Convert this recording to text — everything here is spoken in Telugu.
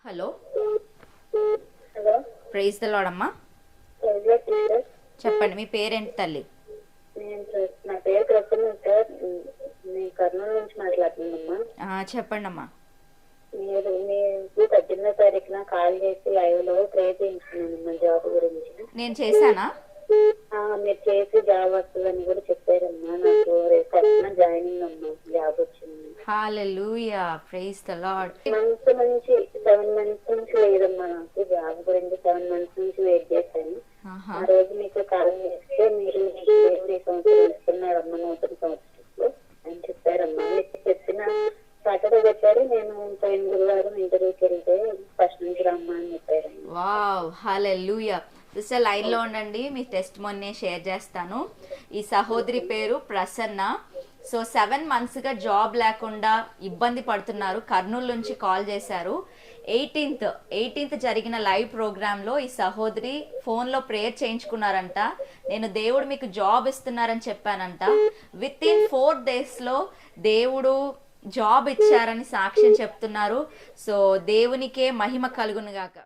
Hello. Hello. Praise the Lord అమ్మా. టీచర్. చెప్పండి, మీ పేరేంటి తల్లి? నా పేరు ప్రసన్న సార్. నేను కర్నూలు నుంచి మాట్లాడుతున్నామ్మా. చెప్పండి అమ్మా. మీకు 18వ తారీఖున కాల్ చేసి లైవ్ లో ప్రేర్ చేయించుకున్నానమ్మా జాబ్ గురించి. నేను చేశానా? మీరు చేసి జాబ్ వస్తుందని కూడా చెప్పారమ్మా. నాకు రేపు ఫస్ట్ జాయినింగ్ అమ్మా, జాబ్ వచ్చింది. హల్లెలూయా, ప్రైజ్ ద లార్డ్. మంత్స్ నుంచి 7 మంత్స్ నుంచి లేదమ్మా, నాకు జాబ్ గురించి 7 మంత్స్ నుంచి వెయిట్ చేశాను. ఆ రోజు మీకు కాల్ చేస్తే మీరు దేవుడు ఈ సంవత్సరం ఇస్తున్నారమ్మా, నూతన సంవత్సరంలో అని చెప్పారమ్మా. మీకు చెప్పిన సాటర్డే చెప్పారు, నేను పోయిన గురువారం ఇంటర్వ్యూకి వెళ్తే ఫస్ట్ నుంచి రమ్మా అని చెప్పారమ్మా. వావ్, హల్లెలూయా. సిస్టర్ లైన్లో ఉండండి, మీ టెస్ట్ మొన్నే షేర్ చేస్తాను. ఈ సహోదరి పేరు ప్రసన్న. సో 7 మంత్స్గా జాబ్ లేకుండా ఇబ్బంది పడుతున్నారు. కర్నూలు నుంచి కాల్ చేశారు. 18th జరిగిన లైవ్ ప్రోగ్రాంలో ఈ సహోదరి ఫోన్లో ప్రేయర్ చేయించుకున్నారంట. నేను దేవుడు మీకు జాబ్ ఇస్తున్నారని చెప్పానంట. విత్ ఇన్ 4 daysలో దేవుడు జాబ్ ఇచ్చారని సాక్ష్యం చెప్తున్నారు. సో దేవునికే మహిమ కలుగునుగాక.